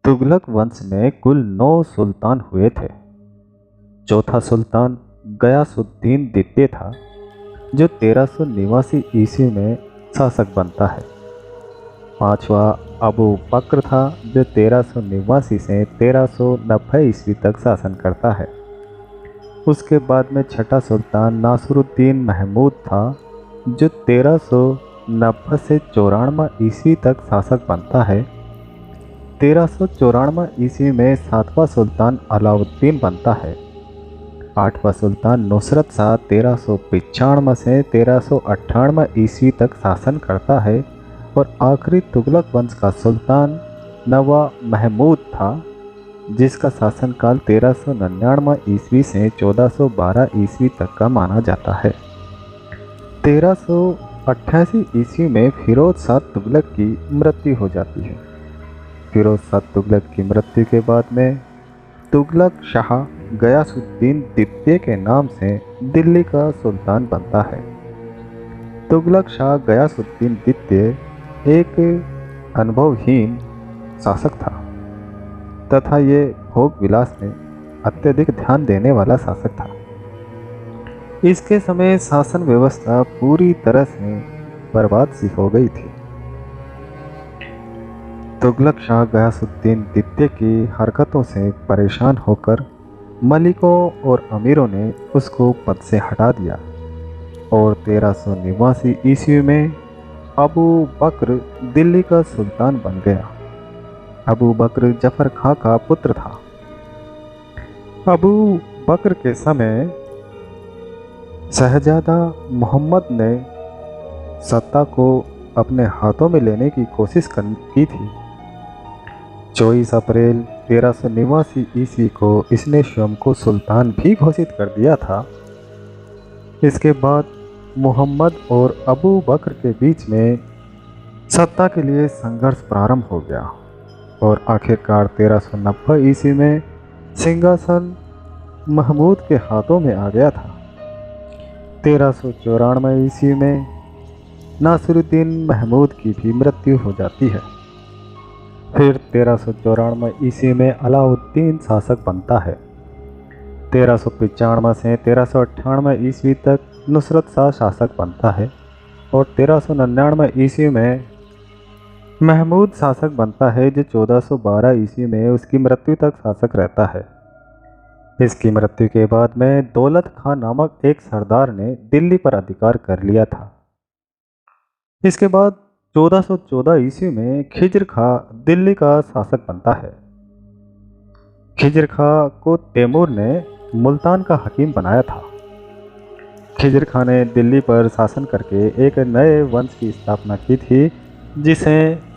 तुगलक वंश में कुल 9 सुल्तान हुए थे। चौथा सुल्तान गयासुद्दीन द्वितीय था, जो 1389 ईस्वी में शासक बनता है। पांचवा अबू बकर था, जो 1389 से 1390 ईस्वी तक शासन करता है। उसके बाद में छठा सुल्तान नासरुद्दीन महमूद था, जो 1390 से 94 ईस्वी तक शासक बनता है। 1394 ईस्वी में सातवां सुल्तान अलाउद्दीन बनता है। आठवां सुल्तान नुसरत शाह 1395 से 1398 ईस्वी तक शासन करता है। और आखिरी तुगलक वंश का सुल्तान नवाब महमूद था, जिसका शासनकाल 1399 ईस्वी से 1412 ईस्वी तक का माना जाता है। 1388 ईस्वी में फिरोज शाह तुगलक की मृत्यु हो जाती है। फिरोज शाह तुगलक की मृत्यु के बाद में तुगलक शाह गयासुद्दीन द्वितीय के नाम से दिल्ली का सुल्तान बनता है। तुगलक शाह गयासुद्दीन द्वितीय एक अनुभवहीन शासक था तथा ये भोग विलास में अत्यधिक ध्यान देने वाला शासक था। इसके समय शासन व्यवस्था पूरी तरह से बर्बाद सी हो गई थी। तुगलक शाह गयासुद्दीन द्वितीय की हरकतों से परेशान होकर मलिकों और अमीरों ने उसको पद से हटा दिया और 1389 ईस्वी में अबू बकर दिल्ली का सुल्तान बन गया। अबू बकर जफर खां का पुत्र था। अबू बकर के समय शहजादा मोहम्मद ने सत्ता को अपने हाथों में लेने की कोशिश की थी। 24 अप्रैल 1389 ईस्वी को इसने स्वयं को सुल्तान भी घोषित कर दिया था। इसके बाद मोहम्मद और अबू बकर के बीच में सत्ता के लिए संघर्ष प्रारंभ हो गया और आखिरकार 1390 ईस्वी में सिंहासन महमूद के हाथों में आ गया था। 1394 ईस्वी में नासिरुद्दीन महमूद की भी मृत्यु हो जाती है। फिर 1394 ईस्वी में अलाउद्दीन शासक बनता है। 1395 से 1398 ईस्वी तक नुसरत शाह शासक बनता है और 1399 ईस्वी में महमूद शासक बनता है, जो 1412 ईस्वी में उसकी मृत्यु तक शासक रहता है। इसकी मृत्यु के बाद में दौलत खां नामक एक सरदार ने दिल्ली पर अधिकार कर लिया था। इसके बाद 1414 ईस्वी में खिज्र खां दिल्ली का शासक बनता है। खिज्र खां को तैमूर ने मुल्तान का हकीम बनाया था। खिज्र खां ने दिल्ली पर शासन करके एक नए वंश की स्थापना की थी, जिसे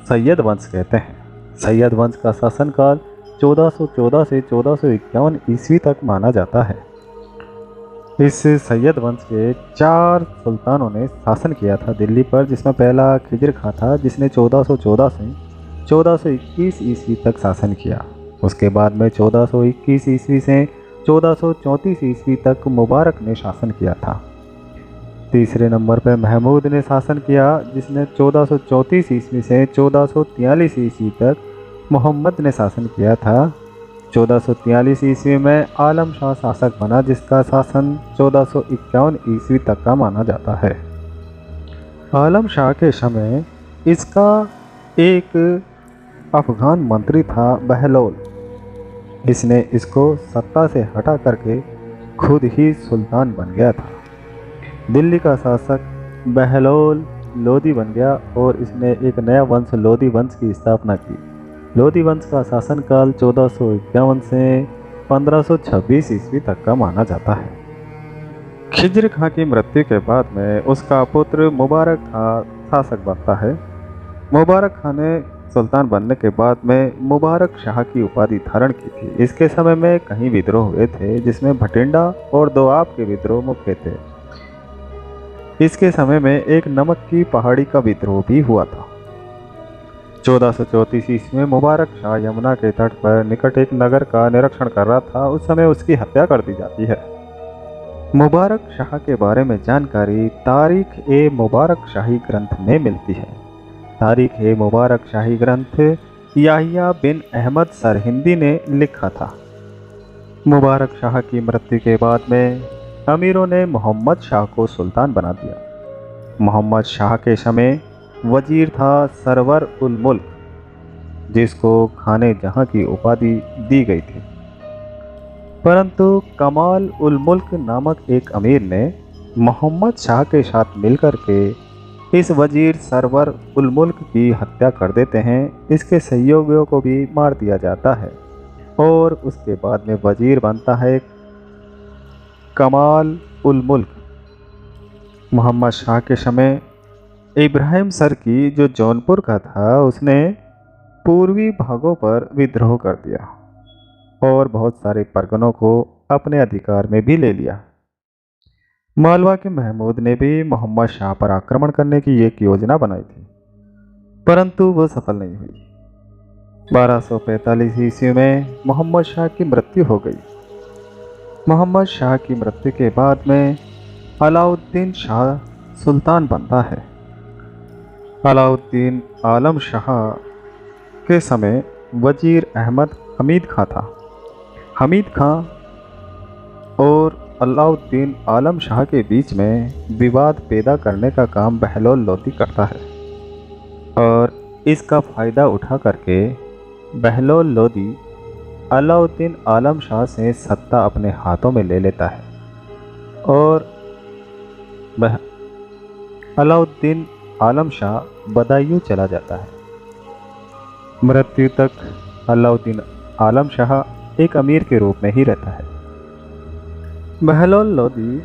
सैयद वंश कहते हैं। सैयद वंश का शासनकाल 1414 से 1451 ईस्वी तक माना जाता है। इस सैयद वंश के 4 सुल्तानों ने शासन किया था दिल्ली पर, जिसमें पहला खिज्र खां था, जिसने 1414 से 1421 ईस्वी तक शासन किया। उसके बाद में 1421 ईस्वी से 1434 ईस्वी तक मुबारक ने शासन किया था। तीसरे नंबर पर महमूद ने शासन किया, जिसने 1434 ईस्वी से 1443 ईस्वी तक मोहम्मद ने शासन किया था। 1443 ईस्वी में आलम शाह शासक बना, जिसका शासन 1451 ईस्वी तक का माना जाता है। आलम शाह के समय इसका एक अफगान मंत्री था बहलोल। इसने इसको सत्ता से हटा करके खुद ही सुल्तान बन गया था। दिल्ली का शासक बहलोल लोदी बन गया और इसने एक नया वंश लोदी वंश की स्थापना की। लोदी वंश का शासनकाल 1451 से 1526 ईस्वी तक का माना जाता है। खिज्र खां की मृत्यु के बाद में उसका पुत्र मुबारक खां शासक बनता है। मुबारक खां ने सुल्तान बनने के बाद में मुबारक शाह की उपाधि धारण की थी। इसके समय में कई विद्रोह हुए थे, जिसमें भटिंडा और दोआब के विद्रोह मुख्य थे। इसके समय में एक नमक की पहाड़ी का विद्रोह भी हुआ था। 1434 ईस्वी में मुबारक शाह यमुना के तट पर निकट एक नगर का निरीक्षण कर रहा था। उस समय उसकी हत्या कर दी जाती है। मुबारक शाह के बारे में जानकारी तारीख ए मुबारक शाही ग्रंथ में मिलती है। तारीख ए मुबारक शाही ग्रंथ याहिया बिन अहमद सरहिंदी ने लिखा था। मुबारक शाह की मृत्यु के बाद में अमीरों ने मोहम्मद शाह को सुल्तान बना दिया। मोहम्मद शाह के समय वजीर था सरवर उल मुल्क, जिसको खाने जहां की उपाधि दी गई थी। परंतु कमाल उल मुल्क नामक एक अमीर ने मोहम्मद शाह के साथ मिलकर के इस वजीर सरवर उल मुल्क की हत्या कर देते हैं। इसके सहयोगियों को भी मार दिया जाता है और उसके बाद में वजीर बनता है कमाल उल मुल्क। मोहम्मद शाह के समय इब्राहिम सरकी जो जौनपुर का था, उसने पूर्वी भागों पर विद्रोह कर दिया और बहुत सारे परगनों को अपने अधिकार में भी ले लिया। मालवा के महमूद ने भी मोहम्मद शाह पर आक्रमण करने की एक योजना बनाई थी, परंतु वो सफल नहीं हुई। 1245 ईस्वी में मोहम्मद शाह की मृत्यु हो गई। मोहम्मद शाह की मृत्यु के बाद में अलाउद्दीन शाह सुल्तान बनता है। अलाउद्दीन आलम शाह के समय वजीर अहमद हमीद खां था। हमीद खां और अलाउद्दीन आलम शाह के बीच में विवाद पैदा करने का काम बहलोल लोदी करता है और इसका फ़ायदा उठा करके बहलोल लोदी अलाउद्दीन आलम शाह से सत्ता अपने हाथों में ले लेता है और अलाउद्दीन आलम शाह बदायूं चला जाता है। मृत्यु तक अलाउद्दीन आलम शाह एक अमीर के रूप में ही रहता है। बहलोल लोदी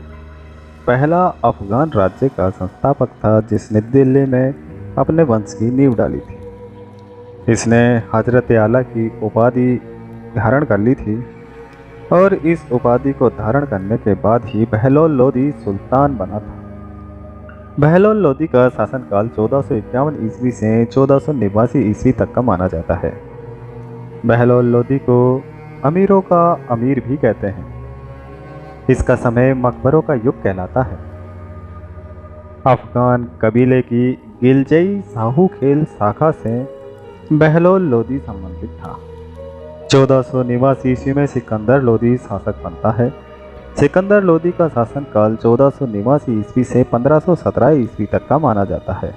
पहला अफगान राज्य का संस्थापक था, जिसने दिल्ली में अपने वंश की नींव डाली थी। इसने हजरत आला की उपाधि धारण कर ली थी और इस उपाधि को धारण करने के बाद ही बहलोल लोदी सुल्तान बना था। बहलोल लोदी का शासनकाल 1451 ईस्वी से 1489 ईस्वी तक का माना जाता है। बहलोल लोदी को अमीरों का अमीर भी कहते हैं। इसका समय मकबरों का युग कहलाता है। अफगान कबीले की गिलजई साहू खेल शाखा से बहलोल लोदी संबंधित था। 1489 ईस्वी में सिकंदर लोदी शासक बनता है। सिकंदर लोदी का शासनकाल 1489 ईस्वी से 1517 ईस्वी तक का माना जाता है।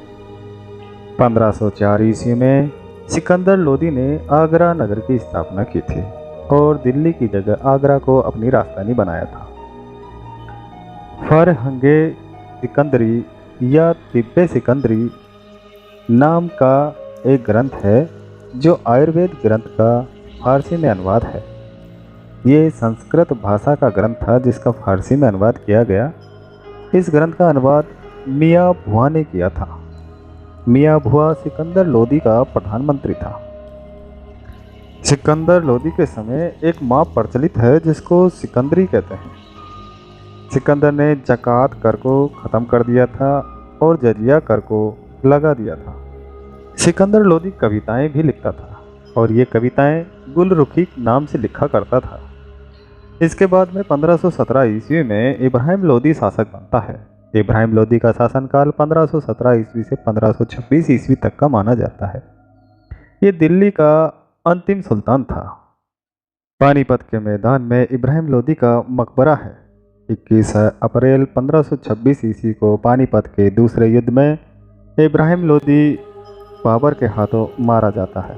1504 ईस्वी में सिकंदर लोदी ने आगरा नगर की स्थापना की थी और दिल्ली की जगह आगरा को अपनी राजधानी बनाया था। फरहंगे सिकंदरी या तिब्बे सिकंदरी नाम का एक ग्रंथ है जो आयुर्वेद ग्रंथ का फारसी में अनुवाद है। ये संस्कृत भाषा का ग्रंथ था जिसका फारसी में अनुवाद किया गया। इस ग्रंथ का अनुवाद मियाँ भुआ ने किया था। मियाँ भुआ सिकंदर लोदी का प्रधानमंत्री था। सिकंदर लोदी के समय एक माप प्रचलित है जिसको सिकंदरी कहते हैं। सिकंदर ने जकात कर को ख़त्म कर दिया था और जजिया कर को लगा दिया था। सिकंदर लोदी कविताएं भी लिखता था और ये कविताएं गुलरुखी नाम से लिखा करता था। इसके बाद में 1517 ईस्वी में इब्राहिम लोदी शासक बनता है। इब्राहिम लोदी का शासनकाल 1517 ईस्वी से 1526 ईस्वी तक का माना जाता है। ये दिल्ली का अंतिम सुल्तान था। पानीपत के मैदान में इब्राहिम लोदी का मकबरा है। 21 अप्रैल 1526 ईस्वी को पानीपत के दूसरे युद्ध में इब्राहिम लोदी बाबर के हाथों मारा जाता है।